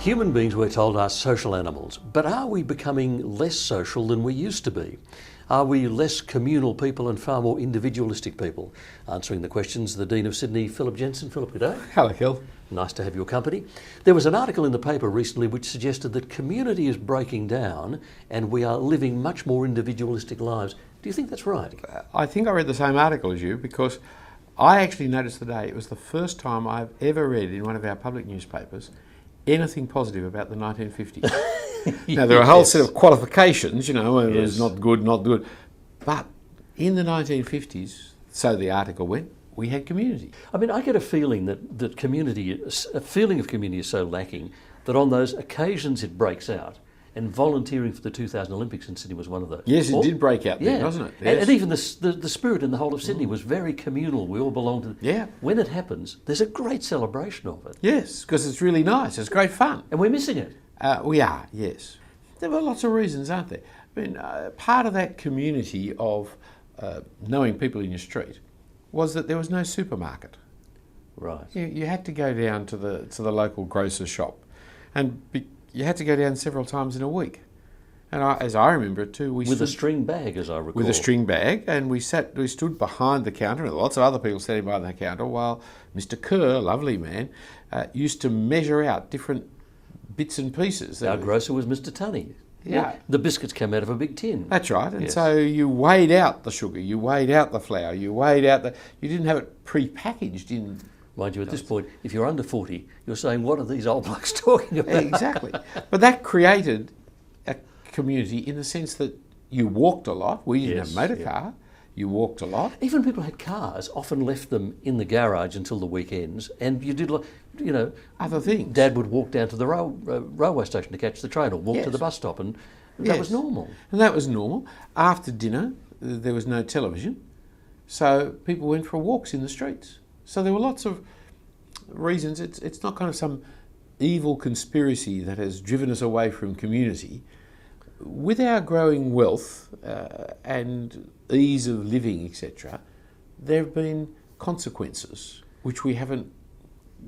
Human beings, we're told, are social animals, but are we becoming less social than we used to be? Are we less communal people and far more individualistic people? Answering the questions, the Dean of Sydney, Philip Jensen. Philip, good day. Hello, Phil. Nice to have your company. There was an article in the paper recently which suggested that community is breaking down and we are living much more individualistic lives. Do you think that's right? I think I read the same article as you because I actually noticed today it was the first time I've ever read in one of our public newspapers anything positive about the 1950s. Now, there are a whole set of qualifications, it was not good. But in the 1950s, so the article went, we had community. I mean, I get a feeling that community, a feeling of community is so lacking that on those occasions it breaks out. And volunteering for the 2000 Olympics in Sydney was one of those. Yes, it did break out there, wasn't it? Yes. And even the spirit in the whole of Sydney was very communal. We all belonged to. Yeah. When it happens, there's a great celebration of it. Yes, because it's really nice. It's great fun. And we're missing it. We are, yes. There were lots of reasons, aren't there? I mean, part of that community of knowing people in your street was that there was no supermarket. Right. You had to go down to the local grocer's shop, and you had to go down several times in a week. And as I remember it too, with a string bag, as I recall. With a string bag, and we stood behind the counter, and lots of other people standing behind the counter, while Mr. Kerr, lovely man, used to measure out different bits and pieces. Our grocer was Mr. Tunney. Yeah. The biscuits came out of a big tin. That's right. And so you weighed out the sugar, you weighed out the flour, you didn't have it pre-packaged in. Mind you, at this point, if you're under 40, you're saying, what are these old blokes talking about? Exactly. But that created a community in the sense that you walked a lot. We didn't have a motor car. You walked a lot. Even people who had cars often left them in the garage until the weekends, and you did, other things. Dad would walk down to the railway station to catch the train, or walk to the bus stop, and that was normal. And that was normal. After dinner, there was no television, so people went for walks in the streets. So there were lots of reasons. It's not kind of some evil conspiracy that has driven us away from community. With our growing wealth and ease of living, etc., there have been consequences which we haven't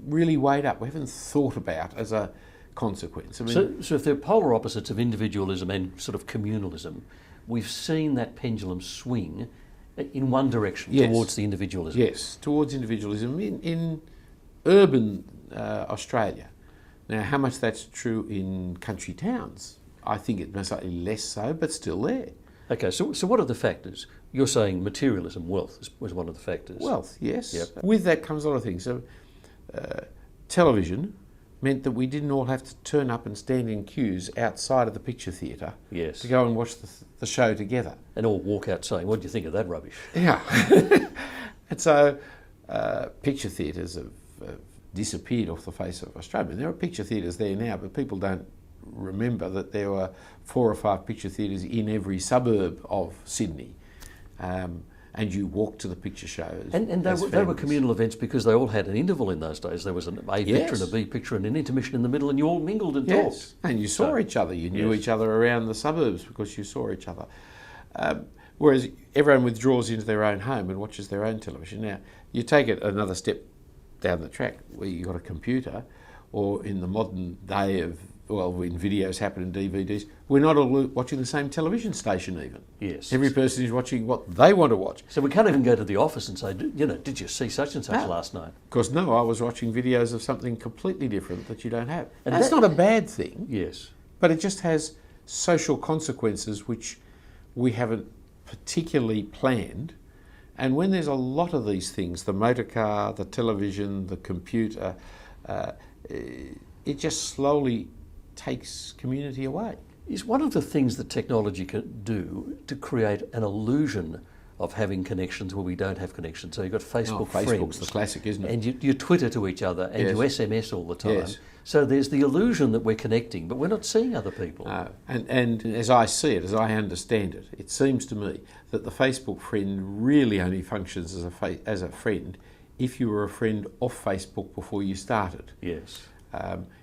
really weighed up. We haven't thought about as a consequence. I mean, so if they're polar opposites of individualism and sort of communalism, we've seen that pendulum swing in one direction, towards the individualism. Yes, towards individualism in urban Australia. Now, how much that's true in country towns, I think it most likely less so, but still there. Okay, so what are the factors? You're saying materialism, wealth was one of the factors. Wealth, yes. Yep. With that comes a lot of things. So, television meant that we didn't all have to turn up and stand in queues outside of the picture theatre to go and watch the show together. And all walk out saying, what do you think of that rubbish? Yeah. And so picture theatres have disappeared off the face of Australia. I mean, there are picture theatres there now, but people don't remember that there were 4 or 5 picture theatres in every suburb of Sydney. And you walk to the picture shows. And they were communal events because they all had an interval in those days. There was an A picture and a B picture and an intermission in the middle, and you all mingled and talked. And you saw each other. You knew each other around the suburbs because you saw each other. Whereas everyone withdraws into their own home and watches their own television. Now, you take it another step down the track where you've got a computer, or in the modern day of, when videos happen in DVDs, we're not all watching the same television station even. Yes. Every person is watching what they want to watch. So we can't even go to the office and say, did you see such and such last night? Of course, no, I was watching videos of something completely different that you don't have. And that's not a bad thing. Yes. But it just has social consequences which we haven't particularly planned. And when there's a lot of these things, the motor car, the television, the computer, it just slowly takes community away. Is one of the things that technology can do to create an illusion of having connections where we don't have connections? So you've got Facebook friends. Facebook's the classic, isn't it? And you Twitter to each other and you SMS all the time. Yes. So there's the illusion that we're connecting, but we're not seeing other people. And as I see it, as I understand it, it seems to me that the Facebook friend really only functions as a friend if you were a friend off Facebook before you started. Yes.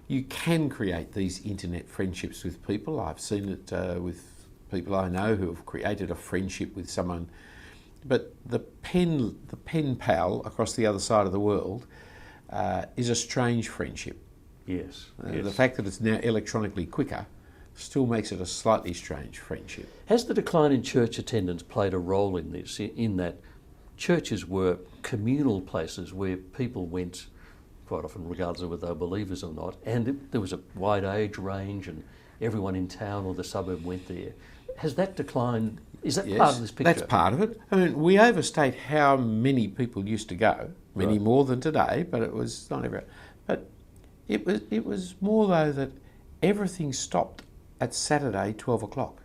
You can create these internet friendships with people. I've seen it with people I know who have created a friendship with someone. But the pen pal across the other side of the world is a strange friendship. Yes. The fact that it's now electronically quicker still makes it a slightly strange friendship. Has the decline in church attendance played a role in this, in that churches were communal places where people went quite often regardless of whether they were believers or not, and there was a wide age range and everyone in town or the suburb went there. Has that decline, is that part of this picture? That's part of it. I mean, we overstate how many people used to go, many more than today, but it was not every. But it was more though that everything stopped at Saturday 12 o'clock.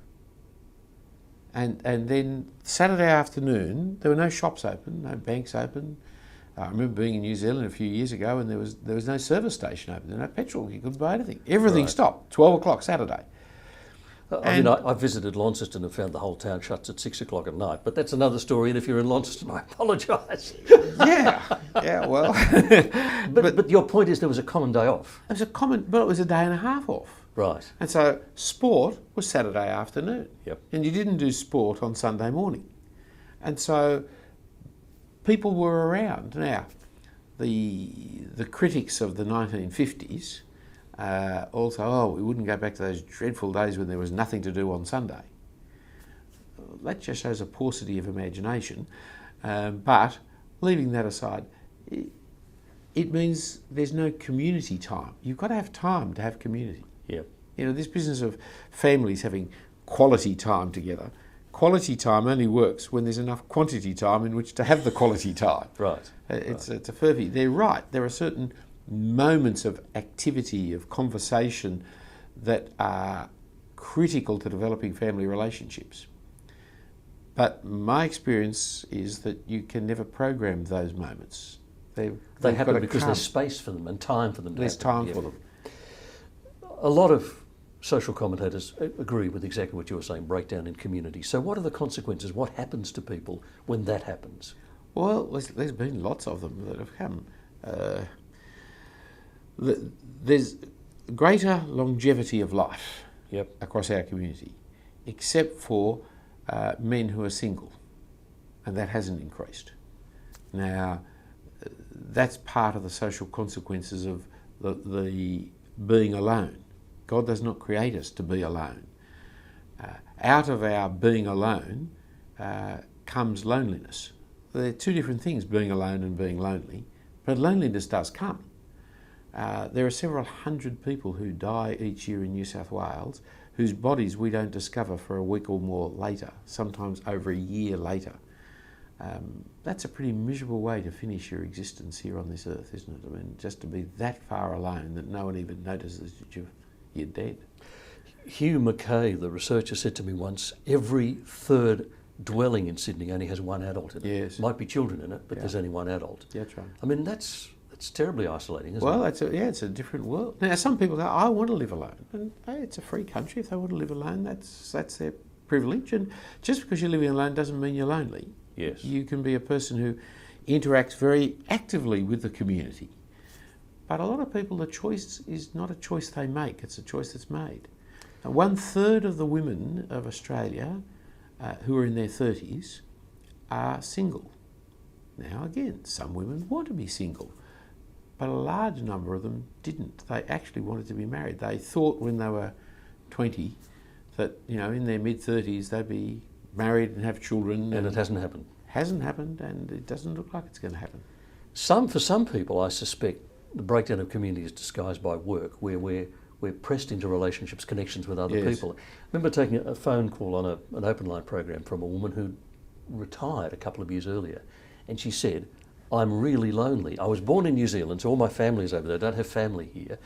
And then Saturday afternoon, there were no shops open, no banks open. I remember being in New Zealand a few years ago and there was no service station open, there was no petrol, you couldn't buy anything. Everything stopped, 12 o'clock Saturday. I visited Launceston and found the whole town shuts at 6 o'clock at night, but that's another story, and if you're in Launceston, I apologise. yeah, well. but your point is there was a common day off. It was a day and a half off. Right. And so sport was Saturday afternoon. Yep. And you didn't do sport on Sunday morning. And so people were around. Now, the critics of the 1950s also, we wouldn't go back to those dreadful days when there was nothing to do on Sunday. That just shows a paucity of imagination. But leaving that aside, it means there's no community time. You've got to have time to have community. Yeah. You know, this business of families having quality time together, quality time only works when there's enough quantity time in which to have the quality time. Right. It's a furphy. They're right. There are certain moments of activity, of conversation that are critical to developing family relationships. But my experience is that you can never program those moments. They happen because there's space for them and time for them. There's time for them. A lot of social commentators agree with exactly what you were saying, breakdown in community. So what are the consequences? What happens to people when that happens? Well, there's been lots of them that have come. There's greater longevity of life across our community, except for men who are single, and that hasn't increased. Now, that's part of the social consequences of the being alone. God does not create us to be alone. Out of our being alone comes loneliness. They're two different things, being alone and being lonely, but loneliness does come. There are several hundred people who die each year in New South Wales whose bodies we don't discover for a week or more later, sometimes over a year later. That's a pretty miserable way to finish your existence here on this earth, isn't it? I mean, just to be that far alone that no one even notices that you're dead. Hugh Mackay, the researcher, said to me once, every third dwelling in Sydney only has one adult in it. Yes. Might be children in it, but there's only one adult. Yeah, that's right. I mean, that's terribly isolating, isn't it? Well, it's a different world. Now, some people go, I want to live alone. And hey, it's a free country. If they want to live alone, that's their privilege. And just because you're living alone doesn't mean you're lonely. Yes. You can be a person who interacts very actively with the community. But a lot of people, the choice is not a choice they make, it's a choice that's made. Now, 1/3 of the women of Australia who are in their 30s are single. Now, again, some women want to be single, but a large number of them didn't. They actually wanted to be married. They thought when they were 20 that, in their mid-30s they'd be married and have children. And it hasn't happened. Hasn't happened, and it doesn't look like it's going to happen. For some people, I suspect, the breakdown of community is disguised by work, where we're pressed into relationships, connections with other people. I remember taking a phone call on an open line program from a woman who retired a couple of years earlier, and she said, I'm really lonely. I was born in New Zealand, so all my family's over there. I don't have family here.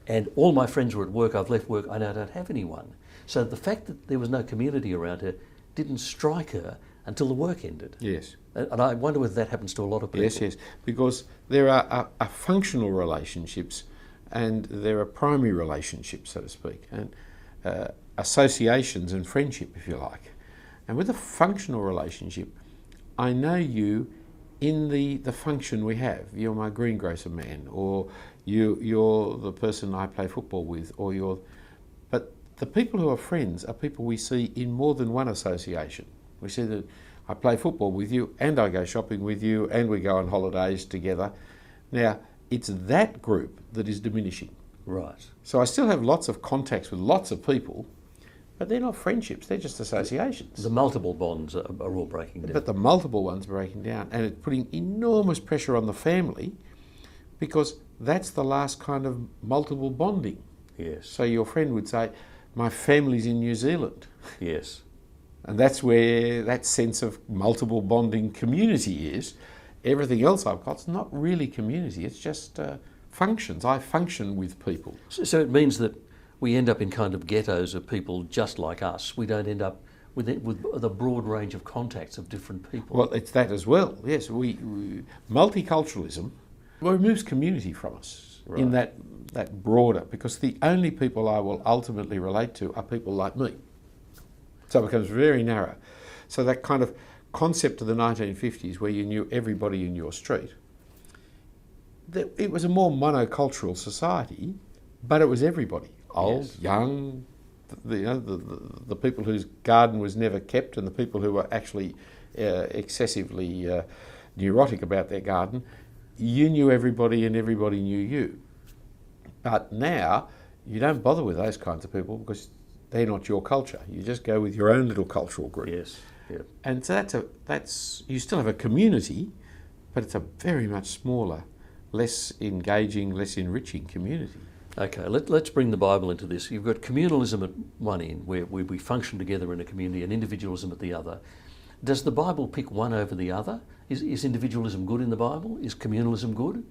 And all my friends were at work. I've left work. I now don't have anyone. So the fact that there was no community around her didn't strike her until the work ended. Yes. And I wonder whether that happens to a lot of people. Yes, because there are functional relationships and there are primary relationships, so to speak, and associations and friendship, if you like. And with a functional relationship, I know you in the function we have. You're my greengrocer man, or you're the person I play football with, but the people who are friends are people we see in more than one association. We see that I play football with you and I go shopping with you and we go on holidays together. Now, it's that group that is diminishing. Right. So I still have lots of contacts with lots of people, but they're not friendships, they're just associations. The multiple bonds are all breaking down. But the multiple ones are breaking down, and it's putting enormous pressure on the family, because that's the last kind of multiple bonding. Yes. So your friend would say, my family's in New Zealand. Yes. And that's where that sense of multiple bonding community is. Everything else I've got's not really community, it's just functions. I function with people. So it means that we end up in kind of ghettos of people just like us. We don't end up with the broad range of contacts of different people. Well, it's that as well. Yes, we multiculturalism removes community from us in that broader, because the only people I will ultimately relate to are people like me. So it becomes very narrow. So that kind of concept of the 1950s, where you knew everybody in your street, it was a more monocultural society, but it was everybody. Old, Yes. young, the people whose garden was never kept, and the people who were actually excessively neurotic about their garden. You knew everybody and everybody knew you. But now you don't bother with those kinds of people because they're not your culture. You just go with your own little cultural group. Yes. Yeah. And so that's you still have a community, but it's a very much smaller, less engaging, less enriching community. Okay, let's bring the Bible into this. You've got communalism at one end, where we function together in a community, and individualism at the other. Does the Bible pick one over the other? Is individualism good in the Bible? Is communalism good?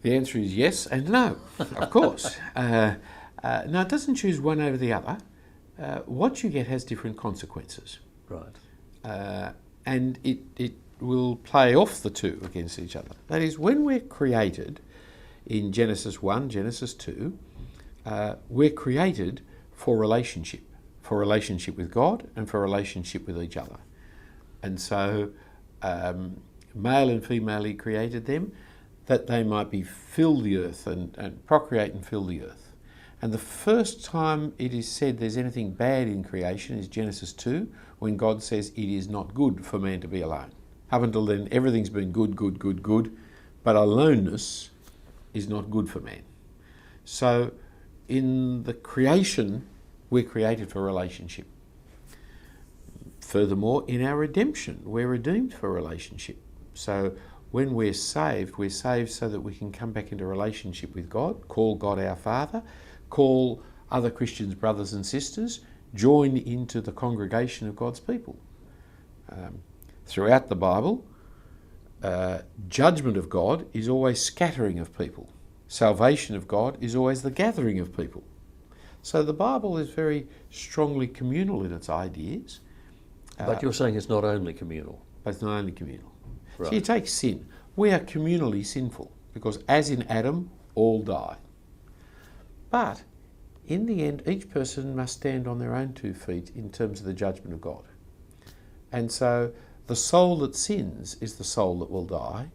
The answer is yes and no, of course. No, it doesn't choose one over the other. What you get has different consequences. Right. And it will play off the two against each other. That is, when we're created in Genesis 1, Genesis 2, we're created for relationship with God and for relationship with each other. And so male and female, he created them that they might fill the earth and procreate and fill the earth. And the first time it is said there's anything bad in creation is Genesis 2, when God says it is not good for man to be alone. Up until then, everything's been good, good, good, good, but aloneness is not good for man. So in the creation, we're created for relationship. Furthermore, in our redemption, we're redeemed for relationship. So when we're saved so that we can come back into relationship with God, call God our Father, call other Christians brothers and sisters, join into the congregation of God's people. Throughout the Bible, judgment of God is always scattering of people. Salvation of God is always the gathering of people. So the Bible is very strongly communal in its ideas. But you're saying it's not only communal. But it's not only communal. Right. So you take sin. We are communally sinful because as in Adam, all die. But in the end, each person must stand on their own 2 feet in terms of the judgment of God. And so the soul that sins is the soul that will die.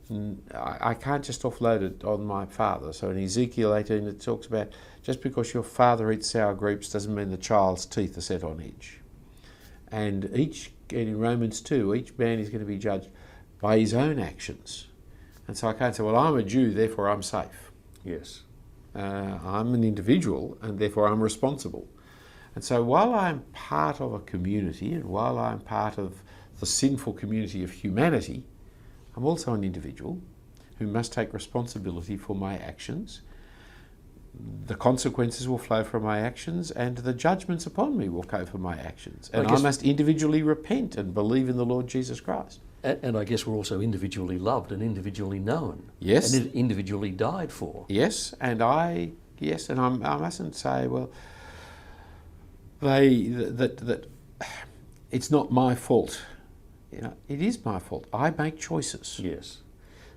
And I can't just offload it on my father. So in Ezekiel 18 it talks about just because your father eats sour grapes doesn't mean the child's teeth are set on edge. And in Romans 2, each man is going to be judged by his own actions. And so I can't say, well, I'm a Jew, therefore I'm safe. Yes. I'm an individual, and therefore I'm responsible. And so while I'm part of a community, and while I'm part of the sinful community of humanity, I'm also an individual who must take responsibility for my actions. The consequences will flow from my actions, and the judgments upon me will go for my actions. And I must individually repent and believe in the Lord Jesus Christ. And I guess we're also individually loved and individually known. Yes. And individually died for. Yes, and I mustn't say, well, that it's not my fault. You know, it is my fault. I make choices. Yes.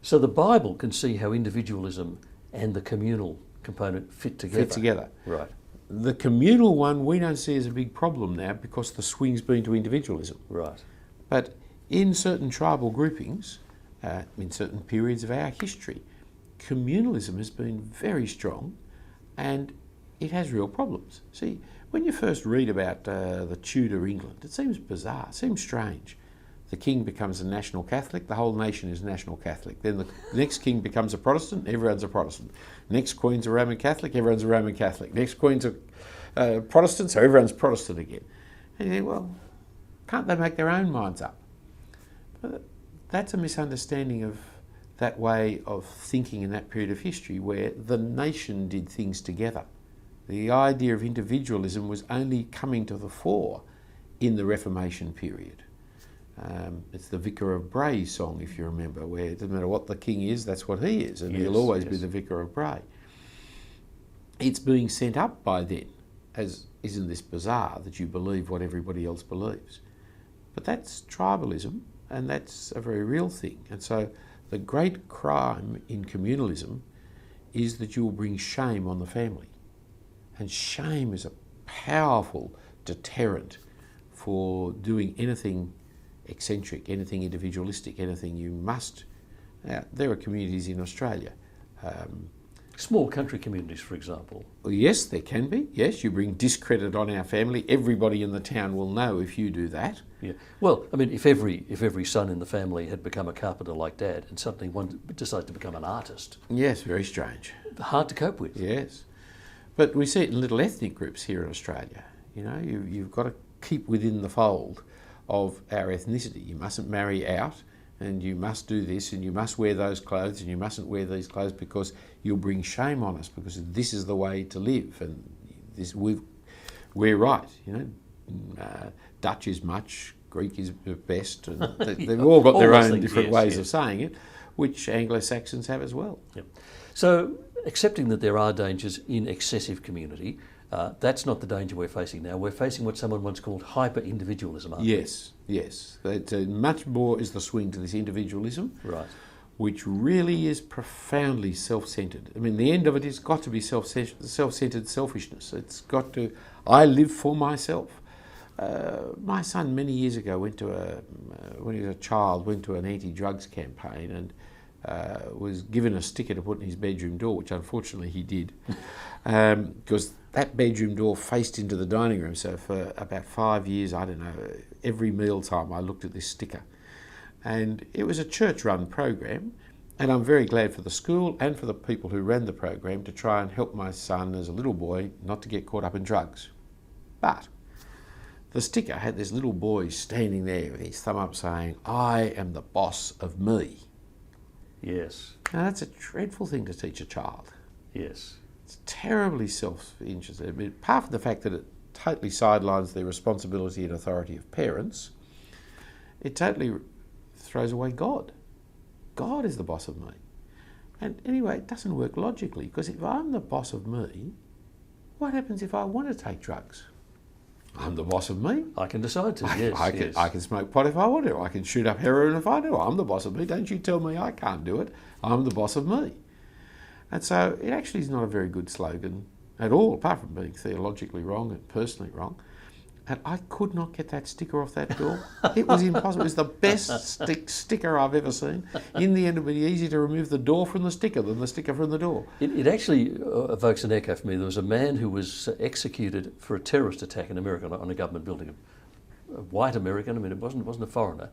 So the Bible can see how individualism and the communal component fit together. Right. The communal one we don't see as a big problem now because the swing's been to individualism. Right. But in certain tribal groupings, in certain periods of our history, communalism has been very strong and it has real problems. See, when you first read about the Tudor England, it seems bizarre, it seems strange. the king becomes a national Catholic, the whole nation is national Catholic. Then the next king becomes a Protestant, everyone's a Protestant. Next queen's a Roman Catholic, everyone's a Roman Catholic. Next queen's a Protestant, so everyone's Protestant again. And you think, well, can't they make their own minds up? But that's a misunderstanding of that way of thinking in that period of history where the nation did things together. The idea of individualism was only coming to the fore in the Reformation period. It's the Vicar of Bray song, if you remember, where it doesn't matter what the king is, that's what he is, and yes, he'll always yes. be the Vicar of Bray. It's being sent up by then, as isn't this bizarre that you believe what everybody else believes? But that's tribalism, and that's a very real thing. And so the great crime in communalism is that you will bring shame on the family. And shame is a powerful deterrent for doing anything eccentric, anything individualistic, anything you must. Now, there are communities in Australia. Small country communities, for example. Well, yes, there can be. Yes, you bring discredit on our family. Everybody in the town will know if you do that. Yeah. Well, I mean, if every son in the family had become a carpenter like Dad, and suddenly one decided to become an artist. Yes, very strange. Hard to cope with. Yes. But we see it in little ethnic groups here in Australia. You know, you've got to keep within the fold of our ethnicity. You mustn't marry out, and you must do this, and you must wear those clothes, and you mustn't wear these clothes because you'll bring shame on us, because this is the way to live, and we're right. You know, Dutch is much, Greek is best, and they've all got their own different ways of saying it, which Anglo-Saxons have as well. Yep. So, accepting that there are dangers in excessive community, that's not the danger we're facing now. We're facing what someone once called hyper-individualism, aren't we? Yes, yes. Much more is the swing to this individualism, Right. which really is profoundly self-centred. I mean, the end of it has got to be self-centred selfishness. It's got to, I live for myself. My son many years ago when he was a child, went to an anti-drugs campaign and was given a sticker to put in his bedroom door, which unfortunately he did, because that bedroom door faced into the dining room. So for about 5 years, I don't know, every mealtime I looked at this sticker. And it was a church-run program, and I'm very glad for the school and for the people who ran the program to try and help my son as a little boy not to get caught up in drugs. But the sticker had this little boy standing there with his thumb up saying, "I am the boss of me." Yes. Now that's a dreadful thing to teach a child. Yes. It's terribly self-interested. I mean, apart from the fact that it totally sidelines the responsibility and authority of parents, it totally throws away God. God is the boss of me. And anyway, it doesn't work logically, because if I'm the boss of me, what happens if I want to take drugs? I'm the boss of me. I can decide to, yes. I can smoke pot if I want to. I can shoot up heroin if I do. I'm the boss of me. Don't you tell me I can't do it. I'm the boss of me. And so it actually is not a very good slogan at all, apart from being theologically wrong and personally wrong. And I could not get that sticker off that door. It was impossible. It was the best sticker I've ever seen. In the end, it would be easier to remove the door from the sticker than the sticker from the door. It actually evokes an echo for me. There was a man who was executed for a terrorist attack in America on a government building, a white American. I mean, it wasn't a foreigner.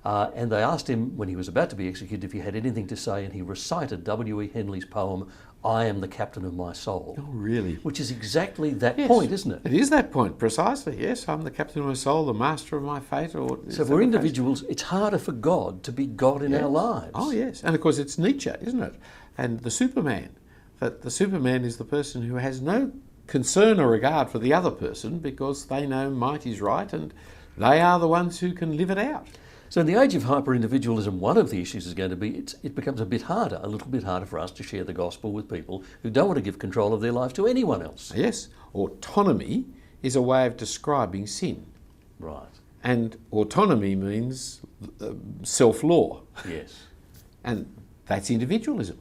And they asked him when he was about to be executed if he had anything to say, and he recited W.E. Henley's poem, "I am the captain of my soul." Oh, really? Which is exactly that Yes. point, isn't it? It is that point, precisely. Yes, I'm the captain of my soul, the master of my fate. So for individuals, it's harder for God to be God in our lives. Oh, yes. And of course, it's Nietzsche, isn't it? And the Superman. That the Superman is the person who has no concern or regard for the other person because they know might is right and they are the ones who can live it out. So in the age of hyper-individualism, one of the issues is going to be it becomes a little bit harder for us to share the gospel with people who don't want to give control of their lives to anyone else. Yes, autonomy is a way of describing sin. Right. And autonomy means self-law. Yes. And that's individualism.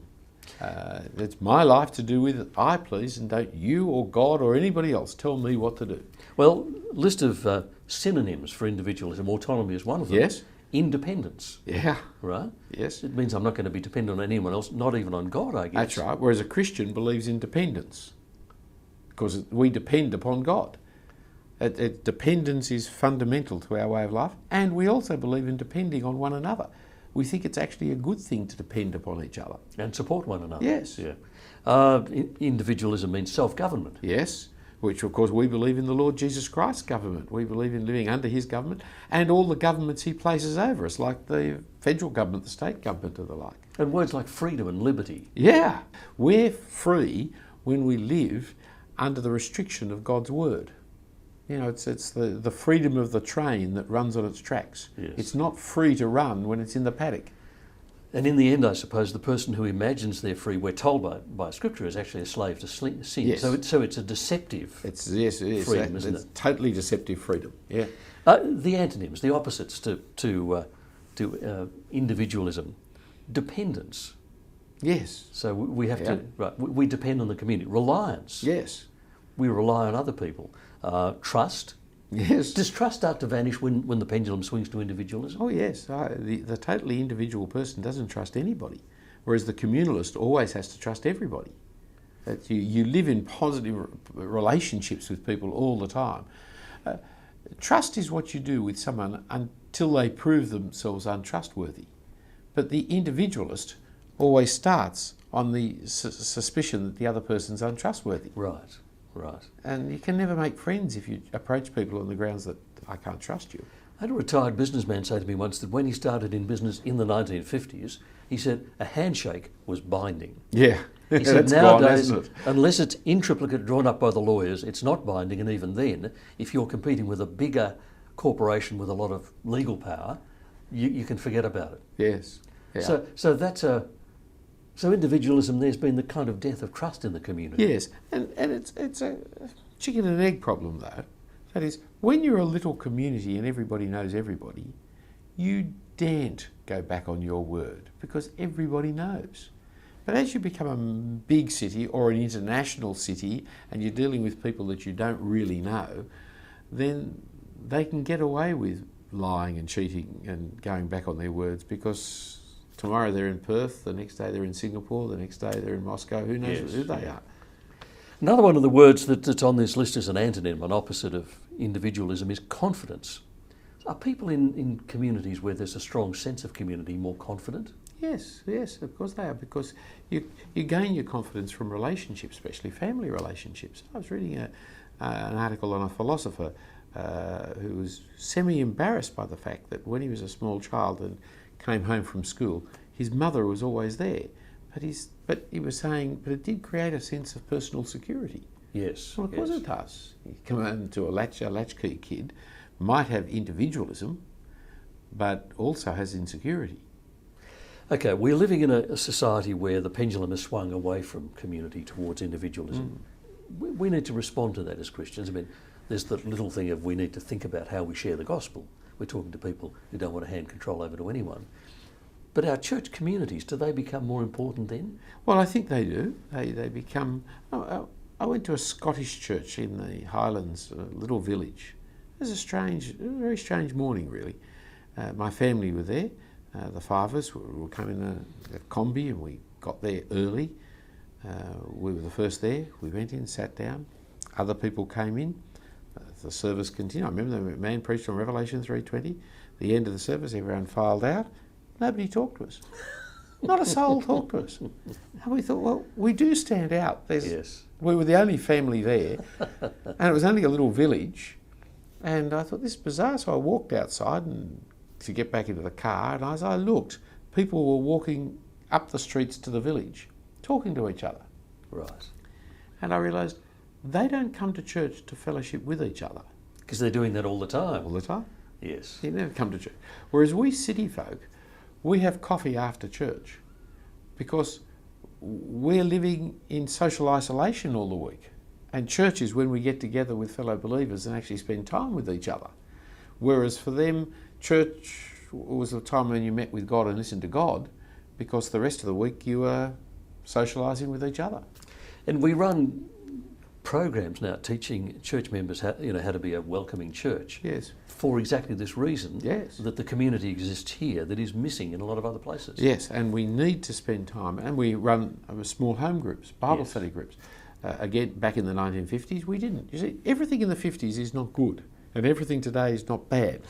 It's my life to do with I please, and don't you or God or anybody else tell me what to do. Well, list of synonyms for individualism. Autonomy is one of them. Yes. Independence. Yeah. Right? Yes. It means I'm not going to be dependent on anyone else, not even on God, I guess. That's right. Whereas a Christian believes in dependence because we depend upon God. Dependence is fundamental to our way of life, and we also believe in depending on one another. We think it's actually a good thing to depend upon each other. And support one another. Yes. Yeah. Individualism means self-government. Yes, which of course we believe in the Lord Jesus Christ's government. We believe in living under his government and all the governments he places over us, like the federal government, the state government and the like. And words like freedom and liberty. Yeah, we're free when we live under the restriction of God's word. You know, it's the freedom of the train that runs on its tracks. Yes. It's not free to run when it's in the paddock. And in the end, I suppose, the person who imagines they're free, we're told by Scripture, is actually a slave to sin. Yes. So it's a deceptive Yes, it is. freedom, isn't it's it? Totally deceptive freedom, yeah. The antonyms, the opposites to individualism, dependence. Yes. So we have to, right, we depend on the community. Reliance. Yes. We rely on other people. Trust. Yes. Does trust start to vanish when the pendulum swings to individualism? Oh yes, the totally individual person doesn't trust anybody, whereas the communalist always has to trust everybody. That you live in positive relationships with people all the time. Trust is what you do with someone until they prove themselves untrustworthy. But the individualist always starts on the suspicion that the other person's untrustworthy. Right, right. And you can never make friends if you approach people on the grounds that I can't trust you. I had a retired businessman say to me once that when he started in business in the 1950s, he said a handshake was binding. Yeah. He said That's nowadays, gone, isn't it? unless it's in triplicate drawn up by the lawyers, it's not binding, and even then, if you're competing with a bigger corporation with a lot of legal power, you can forget about it. Yes. Yeah. So that's so individualism, there's been the kind of death of trust in the community. Yes, and it's a chicken and egg problem though. That is, when you're a little community and everybody knows everybody, you daren't go back on your word because everybody knows. But as you become a big city or an international city and you're dealing with people that you don't really know, then they can get away with lying and cheating and going back on their words because tomorrow they're in Perth, the next day they're in Singapore, the next day they're in Moscow, who knows who they are. Another one of the words that's on this list as an antonym, an opposite of individualism, is confidence. Are people in communities where there's a strong sense of community more confident? Yes, of course they are, because you gain your confidence from relationships, especially family relationships. I was reading an article on a philosopher who was semi-embarrassed by the fact that when he was a small child and came home from school, his mother was always there. But he was saying, but it did create a sense of personal security. Yes. Well, of course it does. You come home to a latchkey kid, might have individualism, but also has insecurity. Okay, we're living in a society where the pendulum has swung away from community towards individualism. We need to respond to that as Christians. I mean, there's the little thing of we need to think about how we share the gospel. We're talking to people who don't want to hand control over to anyone. But our church communities, do they become more important then? Well, I think they do. They become... I went to a Scottish church in the Highlands, a little village. It was a very strange morning, really. My family were there. The five of us were coming in a combi and we got there early. We were the first there. We went in, sat down. Other people came in. The service continued. I remember the man preached on Revelation 3:20. The end of the service, everyone filed out. Nobody talked to us. Not a soul talked to us. And we thought, well, we do stand out. Yes. We were the only family there, and it was only a little village. And I thought, this is bizarre. So I walked outside to get back into the car, and as I looked, people were walking up the streets to the village, talking to each other. Right. And I realised they don't come to church to fellowship with each other. Because they're doing that all the time. All the time. Yes. They never come to church. Whereas we city folk, we have coffee after church because we're living in social isolation all the week. And church is when we get together with fellow believers and actually spend time with each other. Whereas for them, church was the time when you met with God and listened to God, because the rest of the week you were socialising with each other. And we run programs now teaching church members how to be a welcoming church. Yes. For exactly this reason. Yes. That the community exists here that is missing in a lot of other places. Yes, and we need to spend time, and we run small home groups, Bible Yes. study groups. again, back in the 1950s, we didn't. You see, everything in the 50s is not good, and everything today is not bad.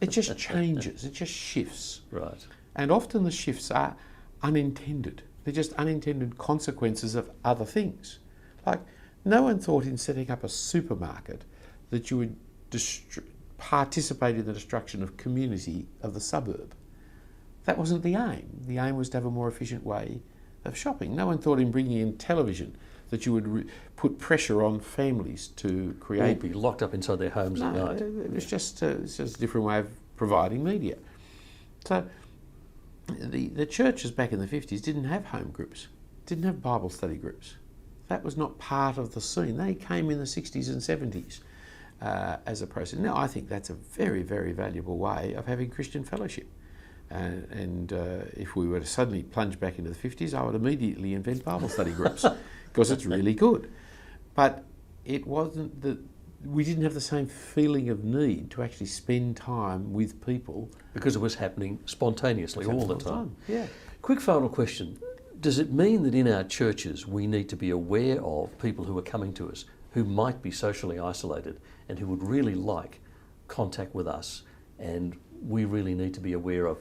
It just changes, it just shifts. Right. And often the shifts are unintended. They're just unintended consequences of other things. Like, no one thought in setting up a supermarket that you would participate in the destruction of community of the suburb. That wasn't the aim. The aim was to have a more efficient way of shopping. No one thought in bringing in television that you would put pressure on families to create... Or be locked up inside their homes at night. It was just a different way of providing media. So the churches back in the 50s didn't have home groups, didn't have Bible study groups. That was not part of the scene. They came in the 60s and 70s as a process. Now, I think that's a very, very valuable way of having Christian fellowship. And if we were to suddenly plunge back into the 50s, I would immediately invent Bible study groups because it's really good. But it wasn't that we didn't have the same feeling of need to actually spend time with people. Because it was happening spontaneously all the time. Yeah. Quick final question. Does it mean that in our churches we need to be aware of people who are coming to us who might be socially isolated and who would really like contact with us, and we really need to be aware of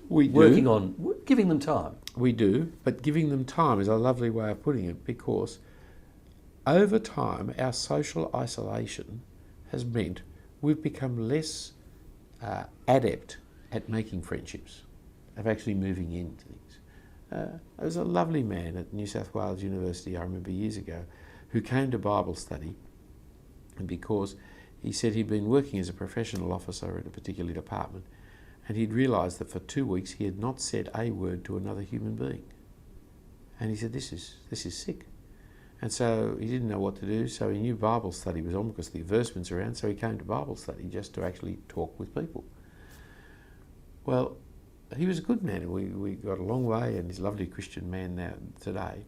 working on giving them time? We do, but giving them time is a lovely way of putting it, because over time our social isolation has meant we've become less adept at making friendships, of actually moving into things. There was a lovely man at New South Wales University, I remember years ago, who came to Bible study, and because he said he'd been working as a professional officer in a particular department, and he'd realised that for 2 weeks he had not said a word to another human being. And he said, this is sick. And so he didn't know what to do, so he knew Bible study was on because the advertisements were around, so he came to Bible study just to actually talk with people. Well, he was a good man, and we got a long way, and he's a lovely Christian man now today.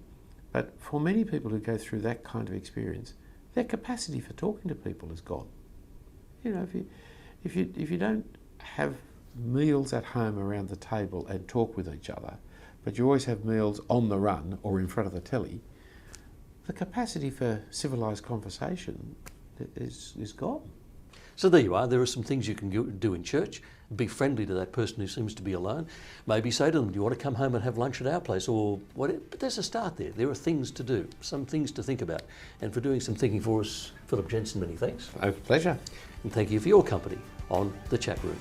But for many people who go through that kind of experience, their capacity for talking to people is gone. You know, if you don't have meals at home around the table and talk with each other, but you always have meals on the run or in front of the telly, the capacity for civilised conversation is gone. So there you are. There are some things you can do in church. Be friendly to that person who seems to be alone. Maybe say to them, do you want to come home and have lunch at our place? Or whatever. But there's a start there. There are things to do, some things to think about. And for doing some thinking for us, Philip Jensen, many thanks. A pleasure. And thank you for your company on The Chat Room.